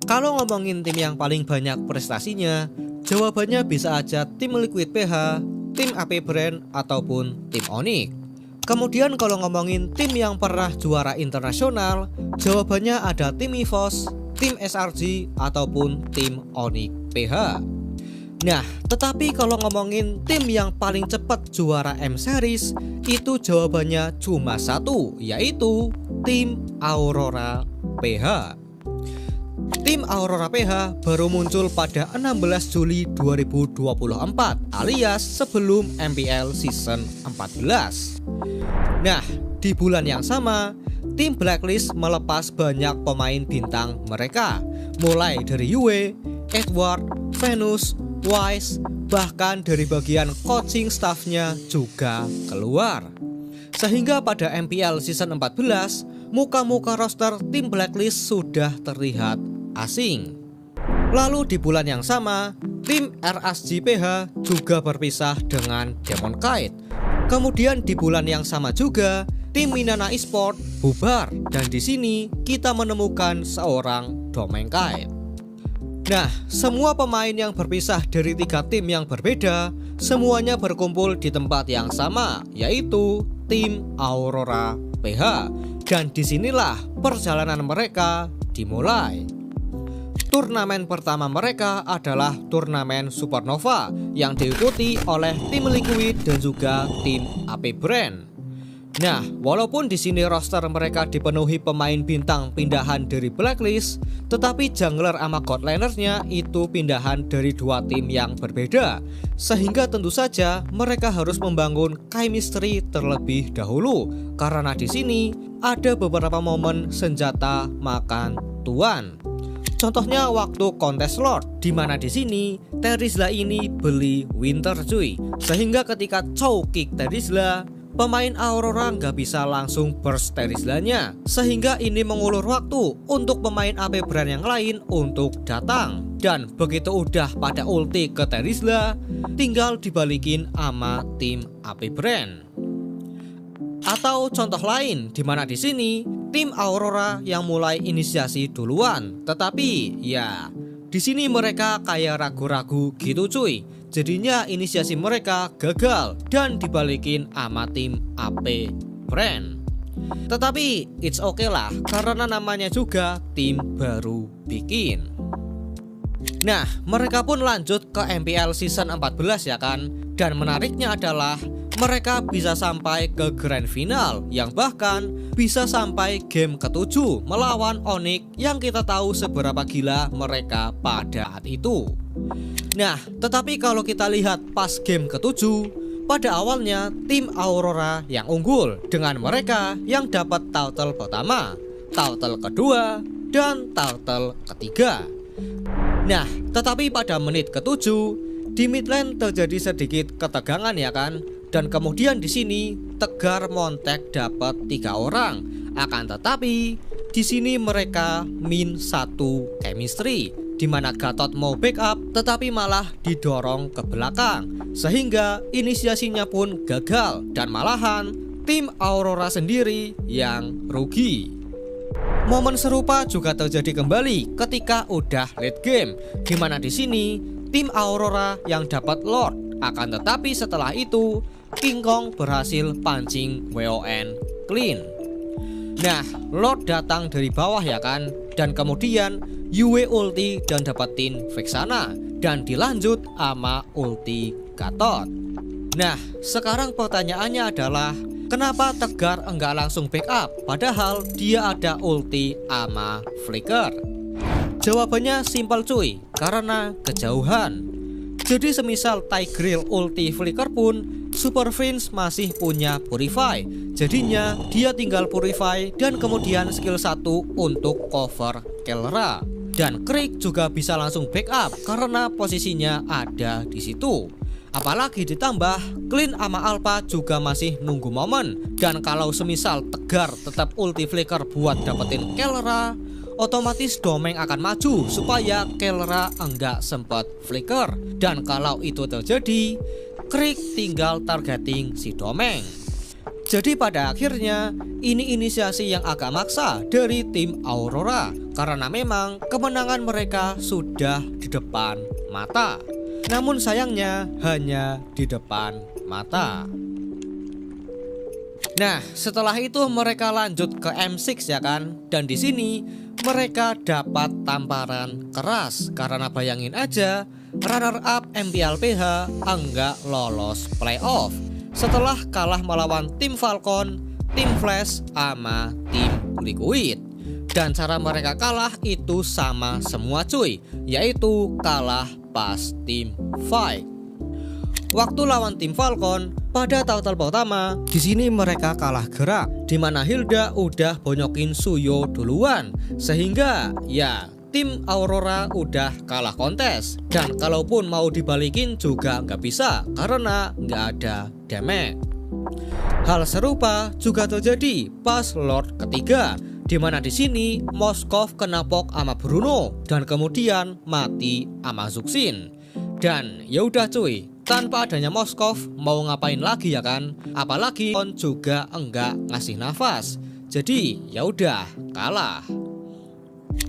Kalau ngomongin tim yang paling banyak prestasinya, jawabannya bisa aja tim Liquid PH, tim AP Brand, ataupun tim Onyx. Kemudian kalau ngomongin tim yang pernah juara internasional, jawabannya ada tim EVOS, tim SRG, ataupun tim Onyx PH. Nah, tetapi kalau ngomongin tim yang paling cepat juara M-Series, itu jawabannya cuma satu, yaitu tim Aurora PH. Tim Aurora PH baru muncul pada 16 Juli 2024 alias sebelum MPL Season 14. Nah, di bulan yang sama, tim Blacklist melepas banyak pemain bintang mereka, mulai dari Yue, Edward, Venus, Wise, bahkan dari bagian coaching staffnya juga keluar. Sehingga pada MPL Season 14, muka-muka roster tim Blacklist sudah terlihat asing. Lalu di bulan yang sama, tim RSG PH juga berpisah dengan Demon Kite. Kemudian di bulan yang sama juga, tim Minana Esport bubar dan di sini kita menemukan seorang Domeng Kite. Nah, semua pemain yang berpisah dari 3 tim yang berbeda, semuanya berkumpul di tempat yang sama, yaitu tim Aurora PH. Dan disinilah perjalanan mereka dimulai. Turnamen pertama mereka adalah turnamen Supernova yang diikuti oleh tim Liquid dan juga tim AP Brand. Nah, walaupun di sini roster mereka dipenuhi pemain bintang pindahan dari Blacklist, tetapi jungler sama god lanernya itu pindahan dari 2 tim yang berbeda. Sehingga tentu saja mereka harus membangun chemistry terlebih dahulu, karena di sini ada beberapa momen senjata makan tuan. Contohnya waktu kontes Lord, dimana di sini Terizla ini beli Winter cuy. Sehingga ketika Chow kick Terizla, pemain Aurora nggak bisa langsung burst Terizlanya, sehingga ini mengulur waktu untuk pemain AP Brand yang lain untuk datang. Dan begitu udah pada ulti ke Terizla, tinggal dibalikin sama tim AP Brand. Atau contoh lain, dimana di sini tim Aurora yang mulai inisiasi duluan, tetapi ya di sini mereka kayak ragu-ragu gitu cuy. Jadinya inisiasi mereka gagal dan dibalikin sama tim AP Brand. Tetapi it's okay lah, karena namanya juga tim baru bikin. Nah, mereka pun lanjut ke MPL Season 14 ya kan. Dan menariknya adalah mereka bisa sampai ke Grand Final, yang bahkan bisa sampai game ke-7 melawan Onyx yang kita tahu seberapa gila mereka pada saat itu. Nah, tetapi kalau kita lihat pas game ke-7, pada awalnya tim Aurora yang unggul dengan mereka yang dapat title pertama, title kedua, dan title ketiga. Nah, tetapi pada menit ke-7 di mid lane terjadi sedikit ketegangan ya kan. Dan kemudian di sini Tegar Montek dapat 3 orang. Akan tetapi di sini mereka min 1 chemistry, di mana Gatot mau backup tetapi malah didorong ke belakang, sehingga inisiasinya pun gagal dan malahan tim Aurora sendiri yang rugi. Momen serupa juga terjadi kembali ketika udah late game, di mana di sini tim Aurora yang dapat Lord. Akan tetapi setelah itu King Kong berhasil pancing WON clean. Nah, Lord datang dari bawah ya kan. Dan kemudian Yue ulti dan dapetin Vexana, dan dilanjut sama ulti Gatot. Nah, sekarang pertanyaannya adalah kenapa Tegar enggak langsung backup padahal dia ada ulti sama Flicker? Jawabannya simpel cuy, karena kejauhan. Jadi semisal Tigreal ulti Flicker pun, Super Vince masih punya Purify. Jadinya dia tinggal Purify dan kemudian skill 1 untuk cover Kelra. Dan Krieg juga bisa langsung backup karena posisinya ada di situ. Apalagi ditambah Clean sama Alpha juga masih nunggu momen. Dan kalau semisal Tegar tetap ulti Flicker buat dapetin Kelra, otomatis Domeng akan maju supaya Kelra enggak sempat flicker. Dan kalau itu terjadi, Krieg tinggal targeting si Domeng. Jadi pada akhirnya ini inisiasi yang agak maksa dari tim Aurora karena memang kemenangan mereka sudah di depan mata. Namun sayangnya hanya di depan mata. Nah, setelah itu mereka lanjut ke M6 ya kan. Dan di sini mereka dapat tamparan keras karena bayangin aja, runner up MPL PH enggak lolos playoff setelah kalah melawan tim Falcon, tim Flash, sama tim Liquid. Dan cara mereka kalah itu sama semua cuy, yaitu kalah pas tim fight. Waktu lawan tim Falcon pada total pertama, di sini mereka kalah gerak, dimana Hilda udah bonyokin Suyo duluan, sehingga ya tim Aurora udah kalah kontes. Dan kalaupun mau dibalikin juga nggak bisa karena nggak ada damage. Hal serupa juga terjadi pas Lord ketiga, dimana di sini Moskov kena pok sama Bruno dan kemudian mati sama Zuxin. Dan ya udah cuy, tanpa adanya Moskov mau ngapain lagi ya kan? Apalagi On juga enggak ngasih nafas. Jadi ya udah kalah.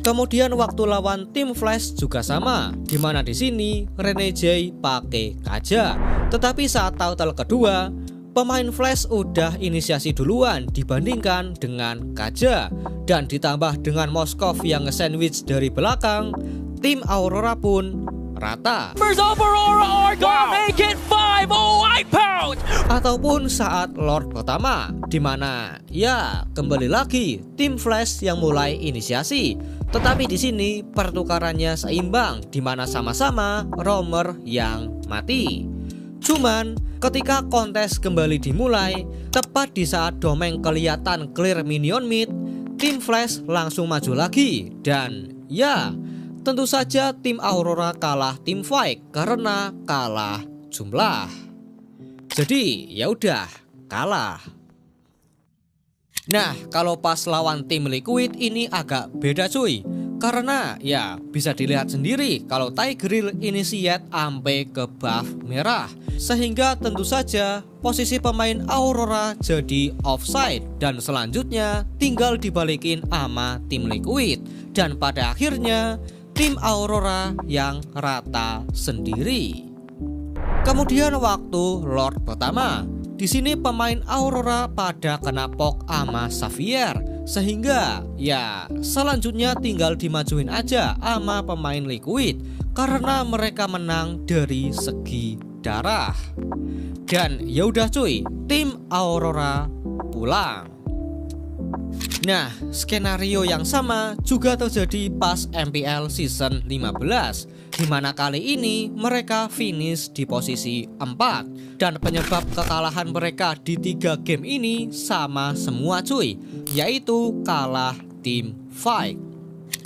Kemudian waktu lawan tim Flash juga sama, dimana di sini Rene J pakai Kaja. Tetapi saat total kedua, pemain Flash udah inisiasi duluan dibandingkan dengan Kaja. Dan ditambah dengan Moskov yang nge-sandwich dari belakang, tim Aurora pun rata. Ataupun saat Lord pertama, dimana ya kembali lagi tim Flash yang mulai inisiasi. Tetapi di sini pertukarannya seimbang, dimana sama-sama roamer yang mati. Cuman ketika kontes kembali dimulai, tepat di saat Domeng kelihatan clear minion mid, tim Flash langsung maju lagi. Dan ya tentu saja tim Aurora kalah tim fight karena kalah jumlah. Jadi ya udah kalah. Nah, kalau pas lawan tim Liquid ini agak beda cuy. Karena ya bisa dilihat sendiri kalau Tigreal initiate sampai ke buff merah. Sehingga tentu saja posisi pemain Aurora jadi offside. Dan selanjutnya tinggal dibalikin sama tim Liquid. Dan pada akhirnya tim Aurora yang rata sendiri. Kemudian waktu Lord pertama, di sini pemain Aurora pada kena pok sama Xavier, sehingga ya selanjutnya tinggal dimajuin aja sama pemain Liquid karena mereka menang dari segi darah. Dan ya udah cuy, tim Aurora pulang. Nah, skenario yang sama juga terjadi pas MPL season 15, dimana kali ini mereka finish di posisi 4. Dan penyebab kekalahan mereka di 3 game ini sama semua cuy, yaitu kalah tim fight.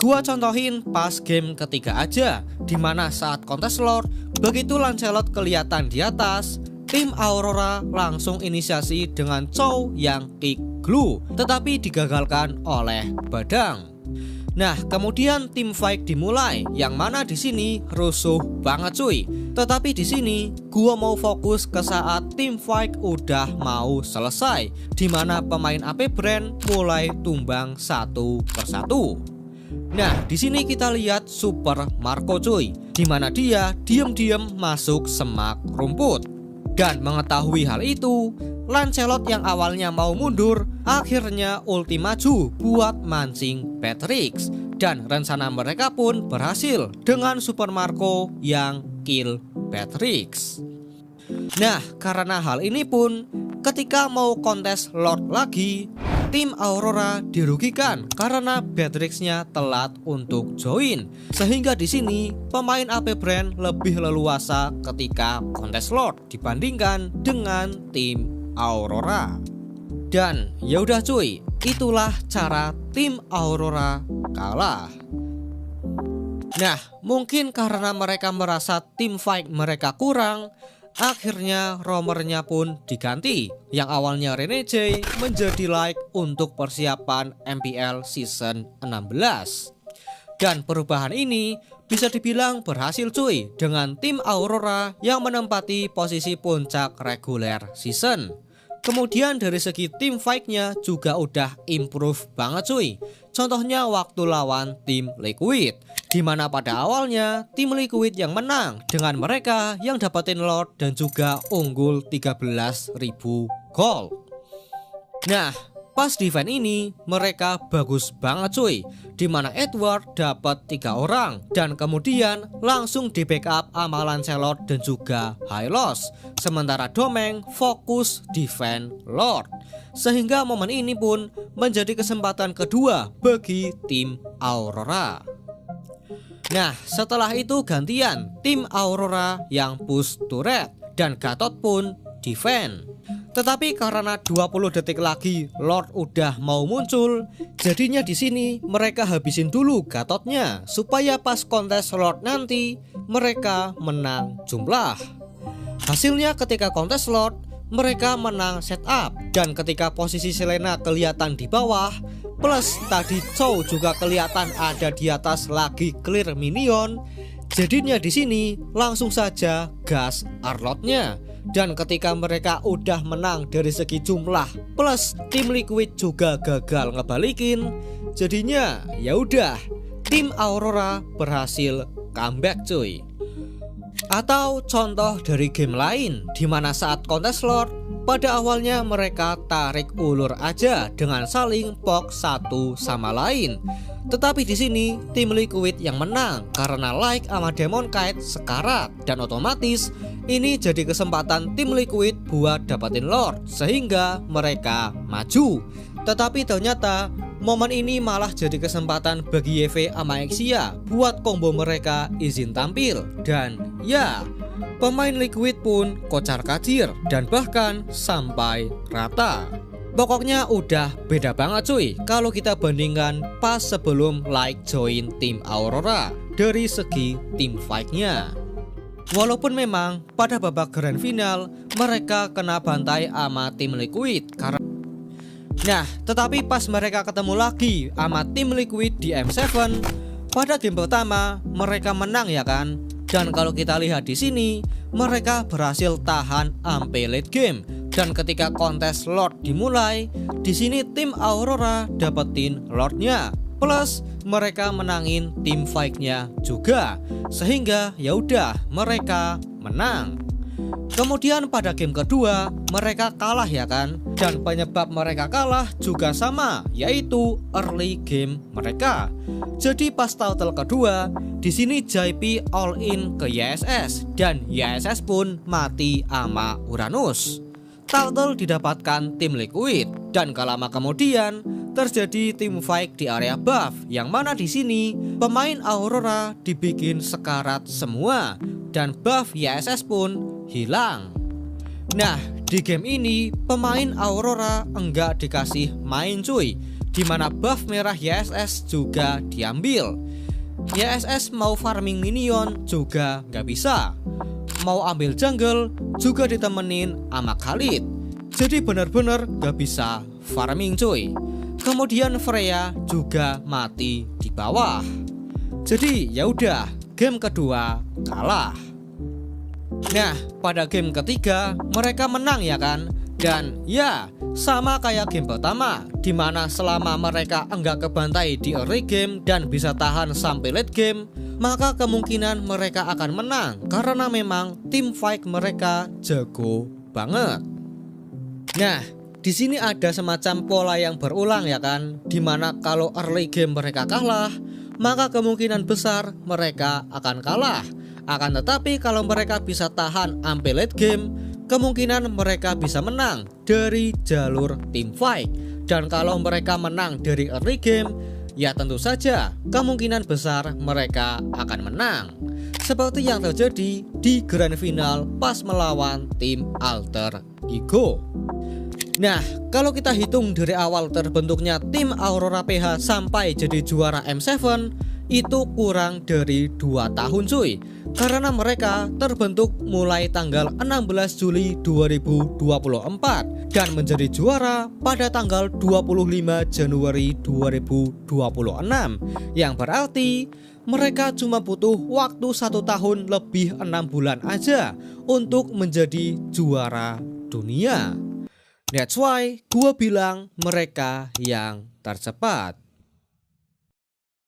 Gua contohin pas game ketiga aja, dimana saat kontes Lord, begitu Lancelot kelihatan di atas, tim Aurora langsung inisiasi dengan Chow yang kick glue, tetapi digagalkan oleh Badang. Nah, kemudian tim fight dimulai, yang mana di sini rusuh banget cuy. Tetapi di sini gua mau fokus ke saat tim fight udah mau selesai, dimana pemain AP Brand mulai tumbang satu persatu. Nah, di sini kita lihat Super Marco cuy, dimana dia diam-diam masuk semak rumput. Dan mengetahui hal itu, Lancelot yang awalnya mau mundur akhirnya ulti maju buat mancing Patrix. Dan rencana mereka pun berhasil dengan Super Marco yang kill Patrix. Nah, karena hal ini pun ketika mau kontes Lord lagi, tim Aurora dirugikan karena Patrixnya telat untuk join. Sehingga di sini pemain AP Brand lebih leluasa ketika kontes Lord dibandingkan dengan tim Aurora. Dan ya udah cuy, itulah cara tim Aurora kalah. Nah, mungkin karena mereka merasa tim fight mereka kurang, akhirnya roamernya pun diganti. Yang awalnya Rene J menjadi like untuk persiapan MPL season 16. Dan perubahan ini bisa dibilang berhasil cuy, dengan tim Aurora yang menempati posisi puncak regular season. Kemudian dari segi tim fight-nya juga udah improve banget cuy. Contohnya waktu lawan tim Liquid, dimana pada awalnya tim Liquid yang menang dengan mereka yang dapetin Lord dan juga unggul 13.000 gold. Nah, pas di event ini mereka bagus banget cuy, dimana Edward dapat 3 orang dan kemudian langsung di backup sama Lancelot dan juga Hylos, sementara Domeng fokus defend Lord, sehingga momen ini pun menjadi kesempatan kedua bagi tim Aurora. Nah, setelah itu gantian tim Aurora yang push turret dan Gatot pun defend. Tetapi karena 20 detik lagi Lord udah mau muncul, jadinya di sini mereka habisin dulu Gatotnya supaya pas kontes Lord nanti mereka menang jumlah. Hasilnya ketika kontes Lord mereka menang setup, dan ketika posisi Selena kelihatan di bawah plus tadi Chow juga kelihatan ada di atas lagi clear minion, jadinya di sini langsung saja gas Arlotnya. Dan ketika mereka udah menang dari segi jumlah plus tim Liquid juga gagal ngebalikin, jadinya ya udah tim Aurora berhasil comeback cuy. Atau contoh dari game lain dimana saat kontes Lord pada awalnya mereka tarik ulur aja dengan saling pok satu sama lain. Tetapi di sini tim Liquid yang menang karena Like sama Demon Kite sekarat, dan otomatis ini jadi kesempatan tim Liquid buat dapatin Lord sehingga mereka maju. Tetapi ternyata momen ini malah jadi kesempatan bagi YV sama Exia buat combo mereka izin tampil, dan ya pemain Liquid pun kocar kacir dan bahkan sampai rata. Pokoknya udah beda banget cuy kalau kita bandingkan pas sebelum Like join tim Aurora dari segi tim fight-nya. Walaupun memang pada babak grand final mereka kena bantai sama tim Liquid karena tetapi pas mereka ketemu lagi sama tim Liquid di M7 pada game pertama mereka menang ya kan. Dan kalau kita lihat di sini mereka berhasil tahan sampai late game. Dan ketika kontes Lord dimulai, di sini tim Aurora dapetin Lordnya, plus mereka menangin tim fight-nya juga, sehingga ya udah mereka menang. Kemudian pada game kedua mereka kalah ya kan, dan penyebab mereka kalah juga sama, yaitu early game mereka. Jadi pas total kedua di sini JP all in ke YSS dan YSS pun mati sama Uranus. Turtle didapatkan tim Liquid, dan gak lama kemudian terjadi tim fight di area buff, yang mana di sini pemain Aurora dibikin sekarat semua dan buff YSS pun hilang. Nah, di game ini pemain Aurora enggak dikasih main cuy, dimana buff merah YSS juga diambil. YSS mau farming minion juga nggak bisa, mau ambil jungle juga ditemenin sama Khalid, jadi bener-bener gak bisa farming cuy. Kemudian Freya juga mati di bawah. Jadi ya udah game kedua kalah. Nah, pada game ketiga mereka menang ya kan. Dan ya sama kayak game pertama, dimana selama mereka enggak kebantai di early game dan bisa tahan sampai late game, maka kemungkinan mereka akan menang karena memang tim fight mereka jago banget. Nah, di sini ada semacam pola yang berulang ya kan, dimana kalau early game mereka kalah, maka kemungkinan besar mereka akan kalah. Akan tetapi kalau mereka bisa tahan sampai late game, kemungkinan mereka bisa menang dari jalur team fight. Dan kalau mereka menang dari early game, ya tentu saja kemungkinan besar mereka akan menang. Seperti yang terjadi di grand final pas melawan tim Alter Ego. Nah, kalau kita hitung dari awal terbentuknya tim Aurora PH sampai jadi juara M7, itu kurang dari 2 tahun cuy. Karena mereka terbentuk mulai tanggal 16 Juli 2024 dan menjadi juara pada tanggal 25 Januari 2026, yang berarti mereka cuma butuh waktu 1 tahun lebih 6 bulan aja untuk menjadi juara dunia. That's why gua bilang mereka yang tercepat.